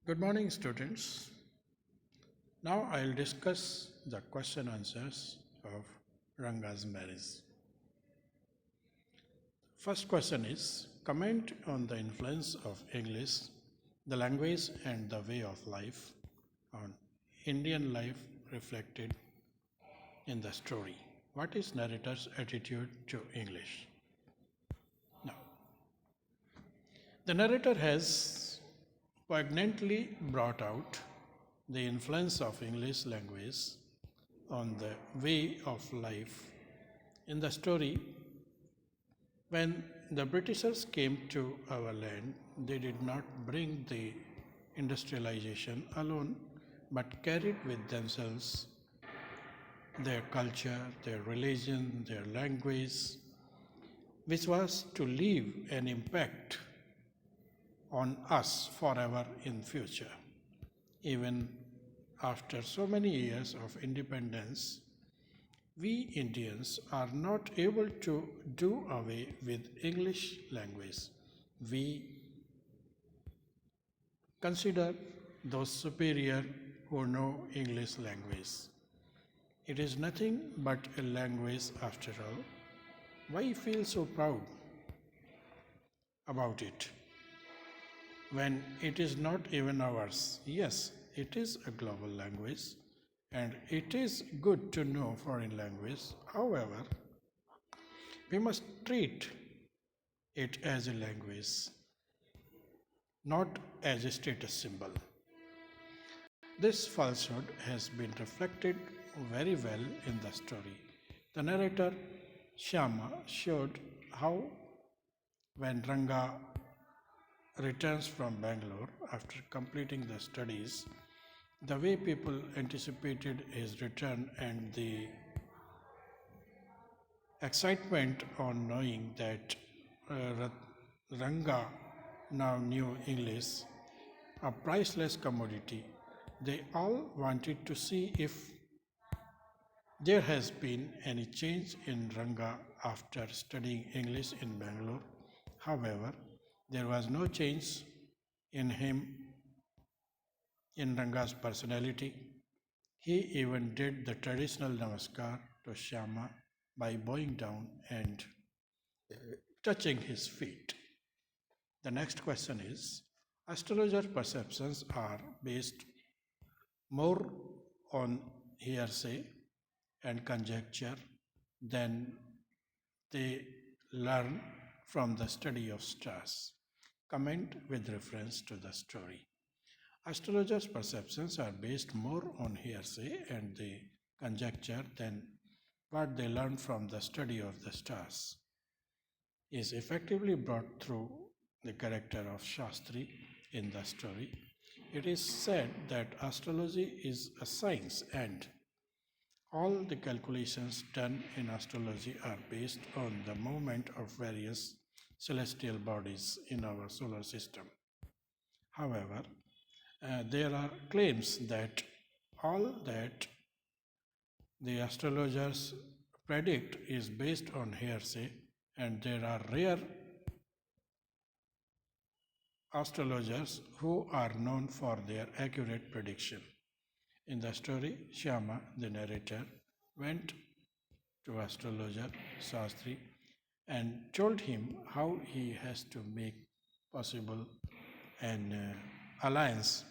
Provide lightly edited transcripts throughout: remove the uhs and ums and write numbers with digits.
Good morning, students. Now I'll discuss the question answers of Ranga's marriage. First question is comment on the influence of English, the language and the way of life on Indian life reflected in the story. What is narrator's attitude to English? Now, the narrator has poignantly brought out the influence of English language on the way of life. In the story, when the Britishers came to our land, they did not bring the industrialization alone, but carried with themselves their culture, their religion, their language, which was to leave an impact on us forever in future. Even after so many years of independence, we Indians are not able to do away with English language. We consider those superior who know English language. It is nothing but a language after all. Why feel so proud about it when it is not even ours? Yes, it is a global language and it is good to know foreign language. However, we must treat it as a language, not as a status symbol. This falsehood has been reflected very well in the story. The narrator Shyama showed how when Ranga returns from Bangalore after completing the studies, the way people anticipated his return and the excitement on knowing that Ranga now knew English, a priceless commodity. They all wanted to see if there has been any change in Ranga after studying English in Bangalore. However, there was no change in him, in Ranga's personality. He even did the traditional namaskar to Shyama by bowing down and touching his feet. The next question is astrologer perceptions are based more on hearsay and conjecture than they learn from the study of stars. Comment with reference to the story. Astrologers' perceptions are based more on hearsay and the conjecture than what they learn from the study of the stars. Is effectively brought through the character of Shastri in the story. It is said that astrology is a science and all the calculations done in astrology are based on the movement of various celestial bodies in our solar system. However, there are claims that all that the astrologers predict is based on hearsay, and there are rare astrologers who are known for their accurate prediction. In the story, Shyama, the narrator, went to astrologer Shastri and told him how he has to make possible an alliance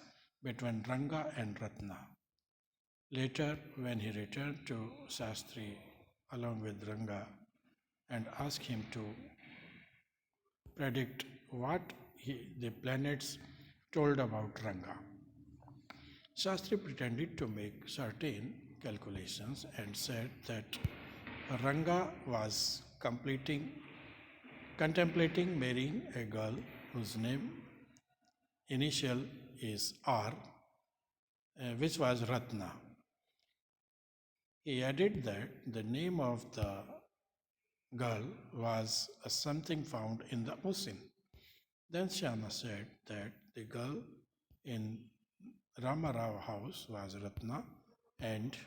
between Ranga and Ratna. Later, when he returned to Shastri along with Ranga and asked him to predict what the planets told about Ranga, Shastri pretended to make certain calculations and said that Ranga was contemplating marrying a girl whose name initial is R, which was Ratna. He added that the name of the girl was something found in the ocean. Then Shyama said that the girl in Ramarao house was Ratna, and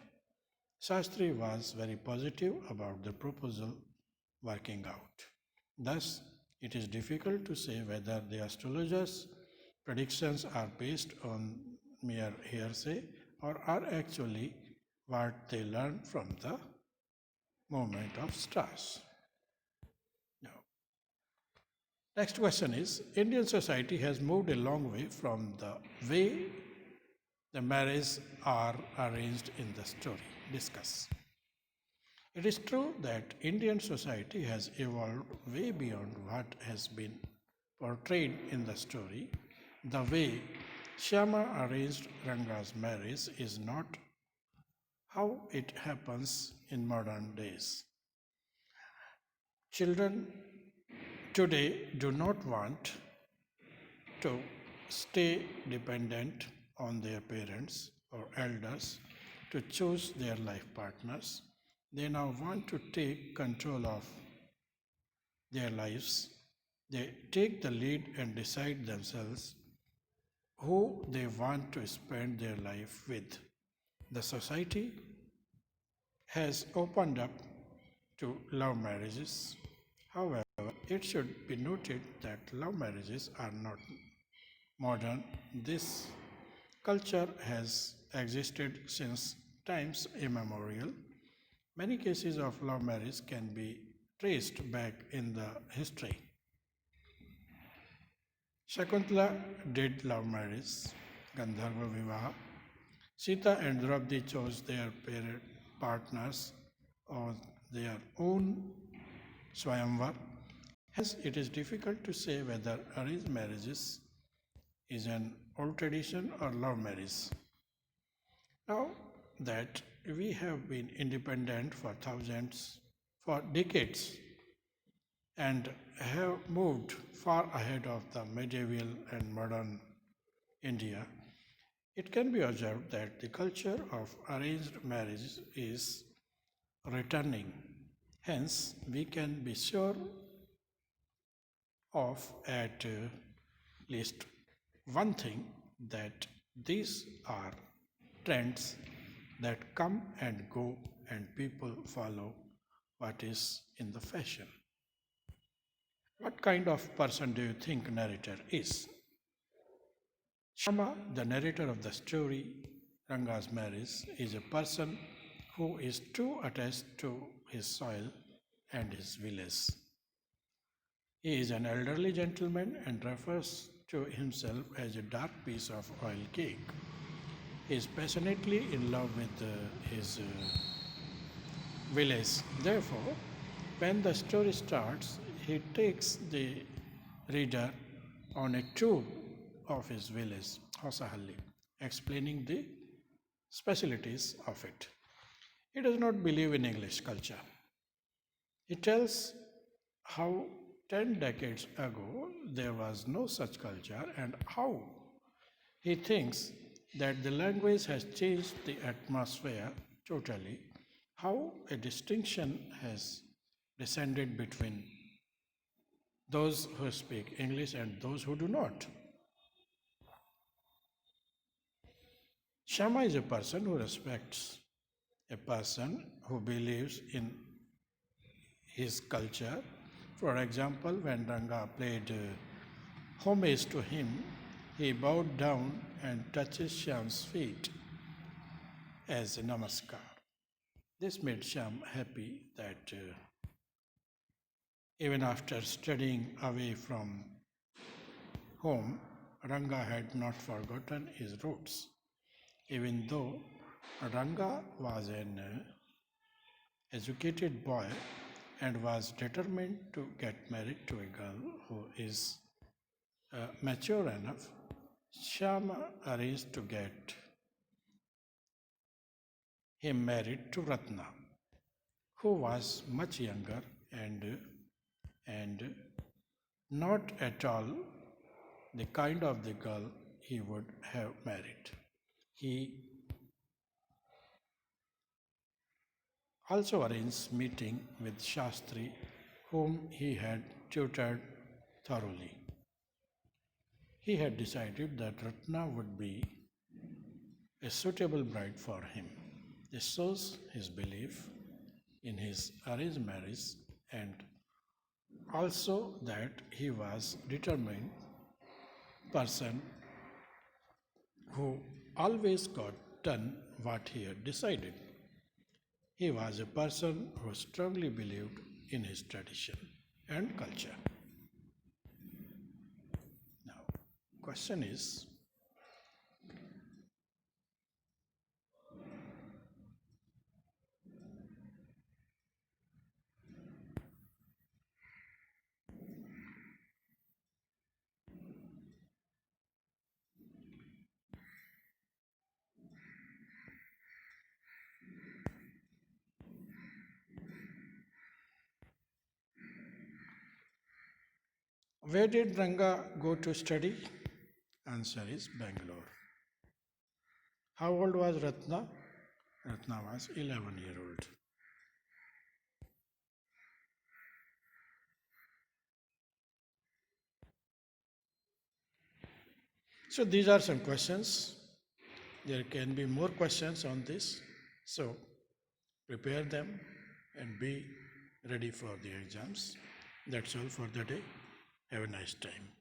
Shastri was very positive about the proposal working out. Thus, it is difficult to say whether the astrologers' predictions are based on mere hearsay or are actually what they learned from the movement of stars. Now, next question is Indian society has moved a long way from the way the marriages are arranged in the story. Discuss. It is true that Indian society has evolved way beyond what has been portrayed in the story. The way Shyama arranged Ranga's marriage is not how it happens in modern days. Children today do not want to stay dependent on their parents or elders to choose their life partners. They now want to take control of their lives. They take the lead and decide themselves who they want to spend their life with. The society has opened up to love marriages. However, it should be noted that love marriages are not modern. This culture has existed since times immemorial. Many cases of love marriage can be traced back in the history. Shakuntala did love marriage, Gandharva Vivaha. Sita and Draupadi chose their partners or their own Swayamvar. Hence, it is difficult to say whether arranged marriages is an old tradition or love marriage. Now that we have been independent for decades, and have moved far ahead of the medieval and modern India, it can be observed that the culture of arranged marriage is returning. Hence, we can be sure of at least one thing that these are trends that come and go and people follow what is in the fashion. What kind of person do you think narrator is? Shama, the narrator of the story Ranga's marriage, is a person who is too attached to his soil and his village. He is an elderly gentleman and refers to himself as a dark piece of oil cake. He is passionately in love with his village. Therefore, when the story starts, he takes the reader on a tour of his village, Hosahalli, explaining the specialties of it. He does not believe in English culture. He tells how 10 decades ago there was no such culture and how he thinks that the language has changed the atmosphere totally, how a distinction has descended between those who speak English and those who do not. Shama is a person who respects, a person who believes in his culture. For example, when Ranga paid homage to him, he bowed down and touches Shyam's feet as a namaskar. This made Shyam happy that even after studying away from home, Ranga had not forgotten his roots. Even though Ranga was an educated boy and was determined to get married to a girl who is mature enough, Shyama arranged to get him married to Ratna, who was much younger and not at all the kind of the girl he would have married. He also arranged meeting with Shastri, whom he had tutored thoroughly. He had decided that Ratna would be a suitable bride for him. This shows his belief in his arranged marriage and also that he was determined person who always got done what he had decided. He was a person who strongly believed in his tradition and culture. Now, question is, where did Ranga go to study? Answer is Bangalore. How old was Ratna? Ratna was 11-year-old. So these are some questions. There can be more questions on this. So prepare them and be ready for the exams. That's all for the day. Have a nice time.